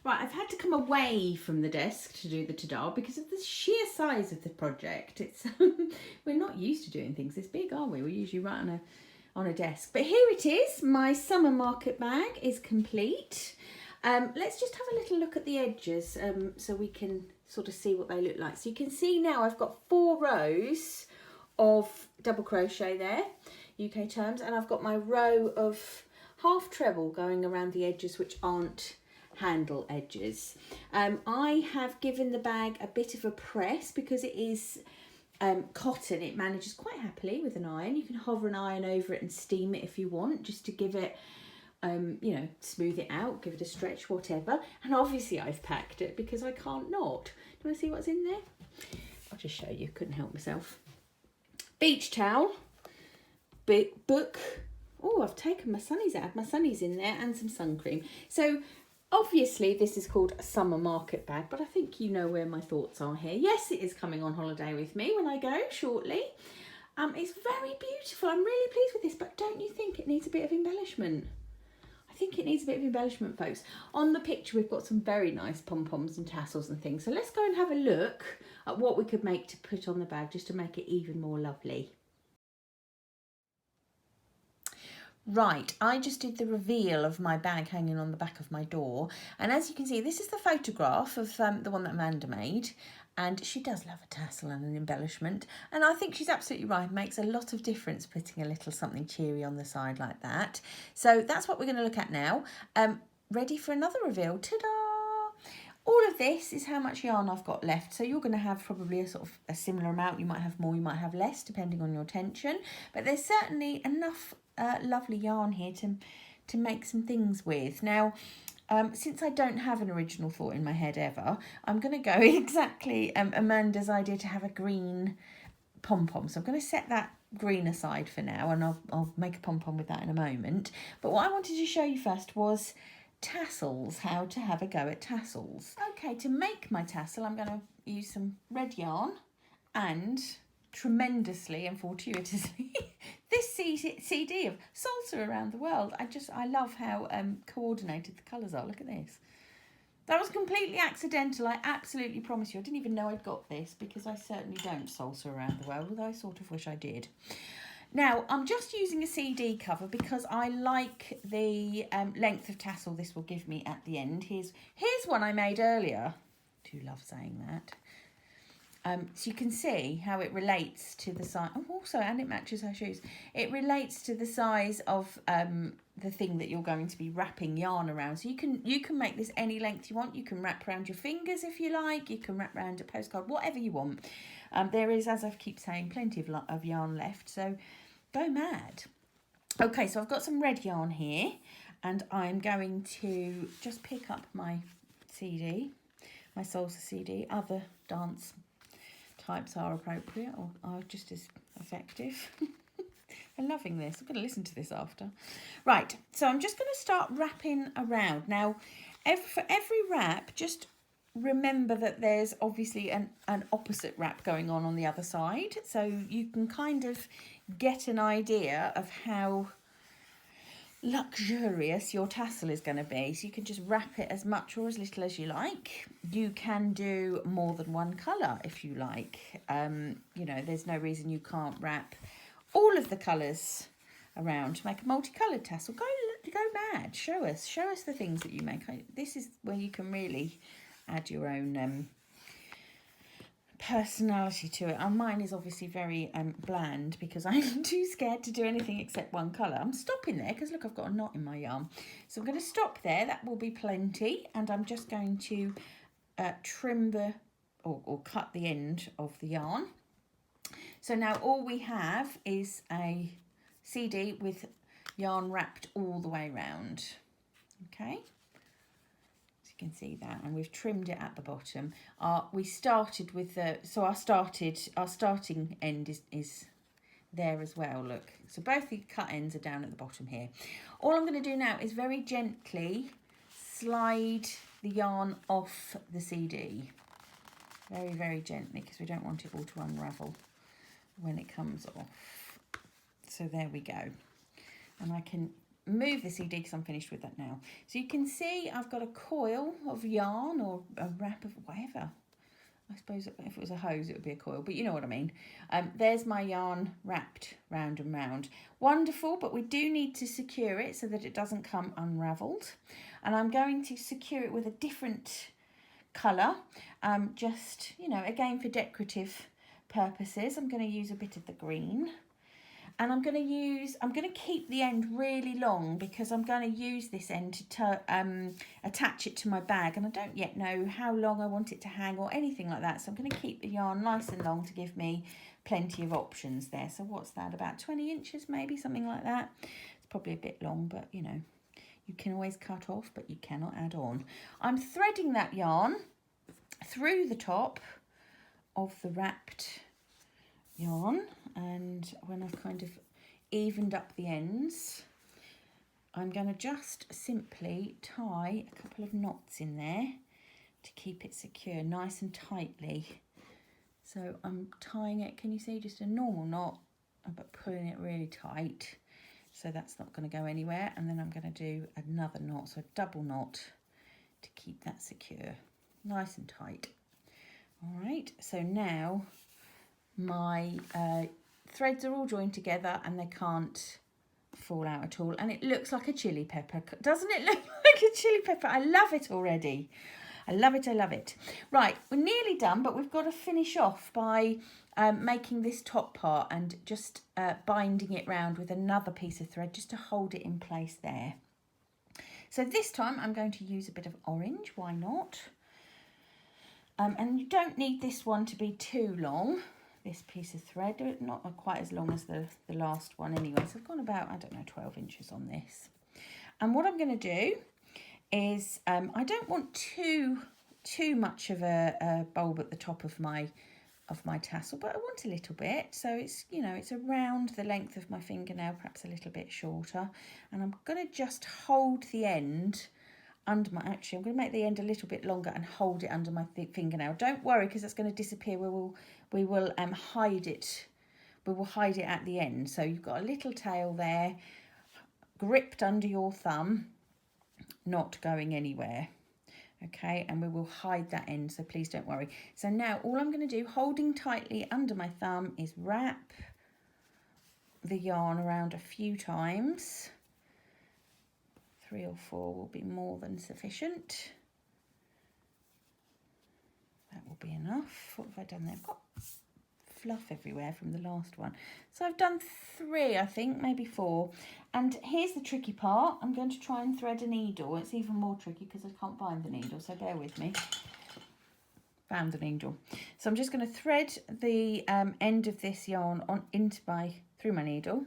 Right, I've had to come away from the desk to do the ta-da because of the sheer size of the project. It's we're not used to doing things this big, are we? We're usually right on a desk. But here it is. My summer market bag is complete. Let's just have a little look at the edges so we can sort of see what they look like. So you can see now I've got 4 rows of double crochet there, UK terms, and I've got my row of half treble going around the edges which aren't handle edges. I have given the bag a bit of a press because it is cotton. It manages quite happily with an iron. You can hover an iron over it and steam it if you want, just to give it you know, smooth it out, give it a stretch, whatever. And obviously I've packed it because I can't not. Do you want to see what's in there? I'll just show you, couldn't help myself. Beach towel, book. Oh, I've taken my sunnies out. My sunnies in there and some sun cream. So obviously this is called a summer market bag, but I think you know where my thoughts are here. Yes, it is coming on holiday with me when I go shortly. It's very beautiful. I'm really pleased with this, but don't you think it needs a bit of embellishment? I think it needs a bit of embellishment, folks. On the picture, we've got some very nice pom-poms and tassels and things. So let's go and have a look at what we could make to put on the bag just to make it even more lovely. Right, I just did the reveal of my bag hanging on the back of my door. And as you can see, this is the photograph of the one that Amanda made. And she does love a tassel and an embellishment. And I think she's absolutely right. It makes a lot of difference putting a little something cheery on the side like that. So that's what we're going to look at now. Ready for another reveal. Ta-da! All of this is how much yarn I've got left. So you're going to have probably a sort of a similar amount. You might have more, you might have less, depending on your tension. But there's certainly enough lovely yarn here to make some things with. Now, since I don't have an original thought in my head ever, I'm going to go exactly Amanda's idea to have a green pom-pom. So I'm going to set that green aside for now, and I'll make a pom-pom with that in a moment. But what I wanted to show you first was tassels, how to have a go at tassels. Okay, to make my tassel, I'm going to use some red yarn and tremendously and fortuitously this CD of Salsa Around the World. I love how coordinated the colours are. Look at this. That was completely accidental. I absolutely promise you. I didn't even know I'd got this because I certainly don't Salsa Around the World, although I sort of wish I did. Now, I'm just using a CD cover because I like the length of tassel this will give me at the end. Here's one I made earlier. I do love saying that. So you can see how it relates to the size. Oh, also, and it matches her shoes. It relates to the size of the thing that you're going to be wrapping yarn around. So you can make this any length you want. You can wrap around your fingers if you like. You can wrap around a postcard, whatever you want. There is, as I keep saying, plenty of yarn left. So go mad. Okay, so I've got some red yarn here, and I'm going to just pick up my CD, my salsa CD. Other dance types are appropriate or are just as effective. I'm loving this. I'm going to listen to this after. Right, so I'm just going to start wrapping around. Now, for every wrap, just remember that there's obviously an opposite wrap going on the other side. So you can kind of get an idea of how luxurious your tassel is going to be. So you can just wrap it as much or as little as you like. You can do more than one colour if you like. You know, there's no reason you can't wrap all of the colours around to make a multicoloured tassel. Go mad. Show us the things that you make. This is where you can really add your own personality to it. And mine is obviously very bland because I'm too scared to do anything except one colour. I'm stopping there because look, I've got a knot in my yarn. So I'm going to stop there. That will be plenty. And I'm just going to trim or cut the end of the yarn. So now all we have is a CD with yarn wrapped all the way around. Okay. Can see that, and we've trimmed it at the bottom. We started with our starting end is there as well. Look, so both the cut ends are down at the bottom here. All I'm going to do now is very gently slide the yarn off the CD, very, very gently, because we don't want it all to unravel when it comes off. So there we go, and I can move the CD because I'm finished with that now. So you can see I've got a coil of yarn or a wrap of whatever. I suppose if it was a hose, it would be a coil, but you know what I mean. There's my yarn wrapped round and round. Wonderful, but we do need to secure it so that it doesn't come unravelled. And I'm going to secure it with a different colour, just, you know, again for decorative purposes. I'm going to use a bit of the green. And I'm going to keep the end really long because I'm going to use this end to attach it to my bag. And I don't yet know how long I want it to hang or anything like that. So I'm going to keep the yarn nice and long to give me plenty of options there. So what's that, about 20 inches maybe, something like that. It's probably a bit long, but you know, you can always cut off, but you cannot add on. I'm threading that yarn through the top of the wrapped yarn, and when I've kind of evened up the ends, I'm going to just simply tie a couple of knots in there to keep it secure nice and tightly. So I'm tying it, can you see, just a normal knot, but pulling it really tight, so that's not going to go anywhere. And then I'm going to do another knot, so a double knot to keep that secure, nice and tight. All right, so now my threads are all joined together and they can't fall out at all, and it looks like a chili pepper. Doesn't it look like a chili pepper? I love it already. I love it, I love it. Right, we're nearly done, but we've got to finish off by making this top part and just binding it round with another piece of thread just to hold it in place there. So this time I'm going to use a bit of orange, why not? And you don't need this one to be too long, this piece of thread, not quite as long as the last one anyway. So I've gone about, I don't know, 12 inches on this. And what I'm going to do is, I don't want too much of a bulb at the top of my tassel, but I want a little bit. So it's, you know, it's around the length of my fingernail, perhaps a little bit shorter. And I'm going to just hold the end under my, actually I'm going to make the end a little bit longer and hold it under my fingernail. Don't worry, because that's going to disappear. We will hide it. We will hide it at the end. So you've got a little tail there, gripped under your thumb, not going anywhere. Okay, and we will hide that end, so please don't worry. So now all I'm going to do, holding tightly under my thumb, is wrap the yarn around a few times. 3 or 4 will be more than sufficient. That will be enough. What have I done there? I've got fluff everywhere from the last one. So I've done 3, I think, maybe 4. And here's the tricky part. I'm going to try and thread a needle. It's even more tricky because I can't find the needle, so bear with me. Found the needle. So I'm just going to thread the end of this yarn on through my needle.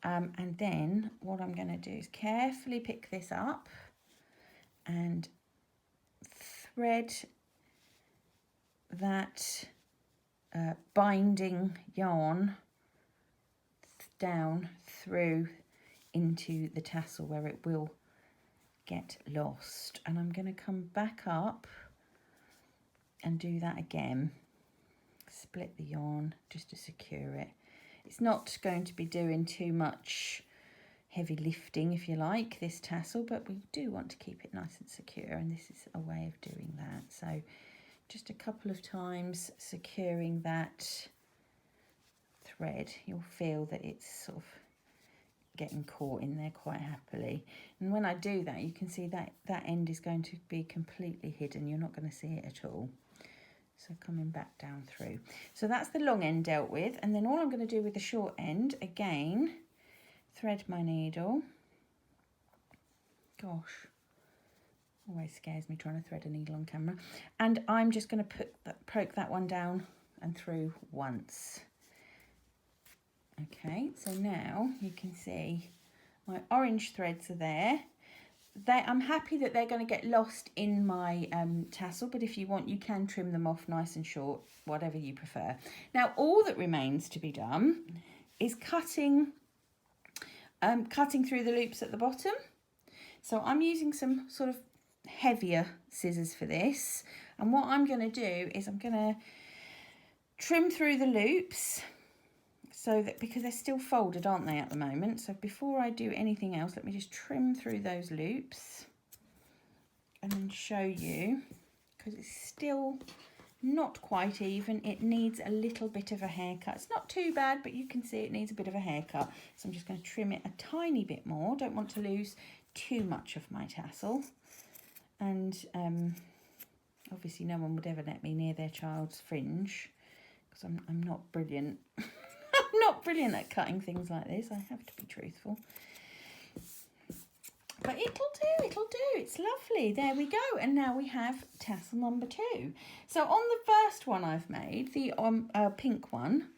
And then what I'm going to do is carefully pick this up and thread that binding yarn down through into the tassel where it will get lost. And I'm going to come back up and do that again. Split the yarn just to secure it. It's not going to be doing too much heavy lifting, if you like, this tassel, but we do want to keep it nice and secure, and this is a way of doing that. So just a couple of times securing that thread, you'll feel that it's sort of getting caught in there quite happily. And when I do that, you can see that that end is going to be completely hidden. You're not going to see it at all. So coming back down through. So that's the long end dealt with. And then all I'm going to do with the short end, again, thread my needle. Gosh, always scares me trying to thread a needle on camera. And I'm just going to poke that one down and through once. Okay, so now you can see my orange threads are there. I'm happy that they're going to get lost in my tassel, but if you want, you can trim them off nice and short, whatever you prefer. Now, all that remains to be done is cutting through the loops at the bottom. So I'm using some sort of heavier scissors for this. And what I'm going to do is I'm going to trim through the loops so that, because they're still folded, aren't they, at the moment? So before I do anything else, let me just trim through those loops and then show you, because it's still not quite even. It needs a little bit of a haircut. It's not too bad, but you can see it needs a bit of a haircut. So I'm just going to trim it a tiny bit more. Don't want to lose too much of my tassel. And obviously no one would ever let me near their child's fringe, because I'm not brilliant. I'm not brilliant at cutting things like this. I have to be truthful. But it'll do. It's lovely. There we go. And now we have tassel number 2. So on the first one I've made, the pink one,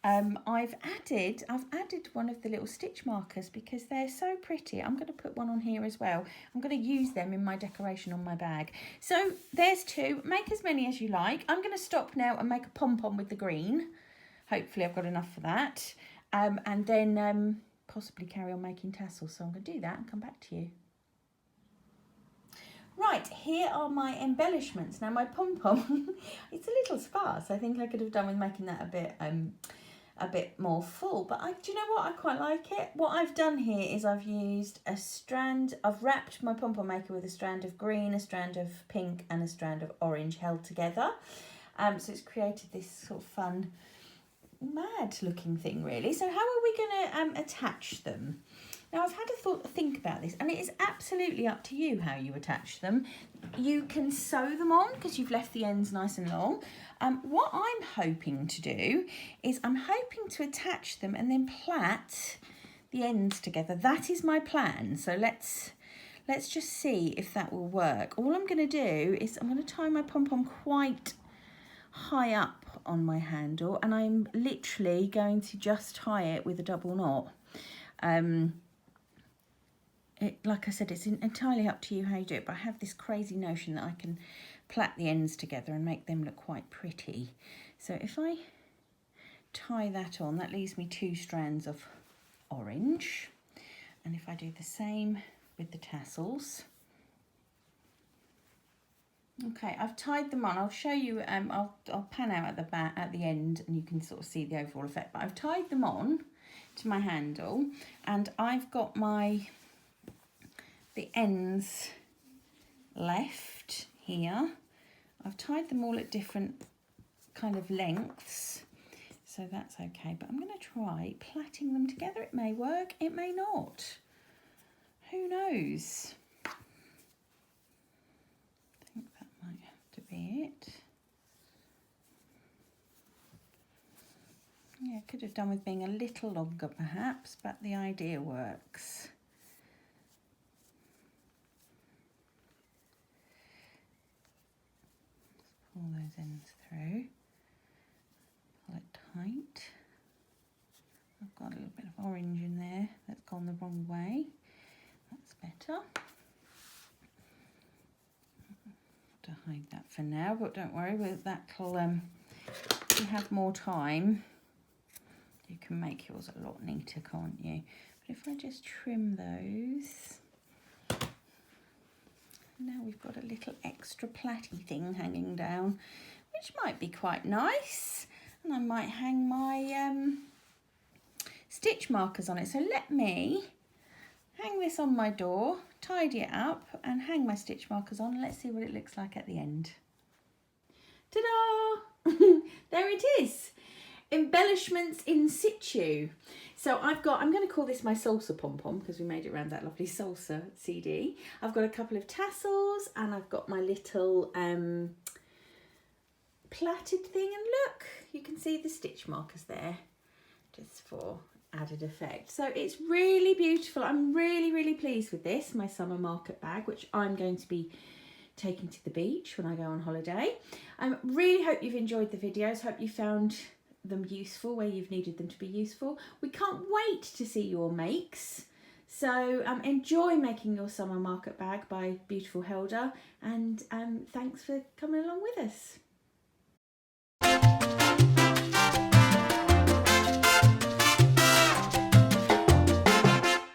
I've added one of the little stitch markers because they're so pretty. I'm going to put one on here as well. I'm going to use them in my decoration on my bag. So there's 2. Make as many as you like. I'm going to stop now and make a pom-pom with the green. Hopefully I've got enough for that. And then possibly carry on making tassels. So I'm going to do that and come back to you. Right, here are my embellishments. Now my pom-pom, it's a little sparse. I think I could have done with making that a bit more full, but do you know what? I quite like it. What I've done here is I've used a strand, I've wrapped my pom-pom maker with a strand of green, a strand of pink and a strand of orange held together. So it's created this sort of fun, mad looking thing really. So how are we going to attach them? Now I've had a think about this, and it is absolutely up to you how you attach them. You can sew them on because you've left the ends nice and long. What I'm hoping to do is I'm hoping to attach them and then plait the ends together. That is my plan. So let's just see if that will work. All I'm going to do is I'm going to tie my pom-pom quite high up on my handle, and I'm literally going to just tie it with a double knot. Like I said, it's entirely up to you how you do it, but I have this crazy notion that I can plait the ends together and make them look quite pretty. So if I tie that on, that leaves me 2 strands of orange. And if I do the same with the tassels. Okay, I've tied them on. I'll show you, I'll pan out at the back, at the end, and you can sort of see the overall effect. But I've tied them on to my handle, and I've got the ends left here. I've tied them all at different kind of lengths, so that's okay. But I'm going to try plaiting them together. It may work, it may not. Who knows? I think that might have to be it. Yeah, could have done with being a little longer perhaps, but the idea works. Pull those ends through, pull it tight. I've got a little bit of orange in there that's gone the wrong way. That's better. To hide that for now, but don't worry, with that'll if you have more time, you can make yours a lot neater, can't you? But if I just trim those. Now we've got a little extra plaity thing hanging down, which might be quite nice. And I might hang my stitch markers on it. So let me hang this on my door, tidy it up and hang my stitch markers on. And let's see what it looks like at the end. Ta-da! There it is. Embellishments in situ. So I'm going to call this my salsa pom-pom because we made it around that lovely salsa CD. I've got a couple of tassels and I've got my little plaited thing, and look, you can see the stitch markers there just for added effect. So it's really beautiful. I'm really pleased with this, my summer market bag, which I'm going to be taking to the beach when I go on holiday. I really hope you've enjoyed the videos. Hope you found them useful where you've needed them to be useful. We can't wait to see your makes. So enjoy making your summer market bag by Beautiful Helder, and thanks for coming along with us.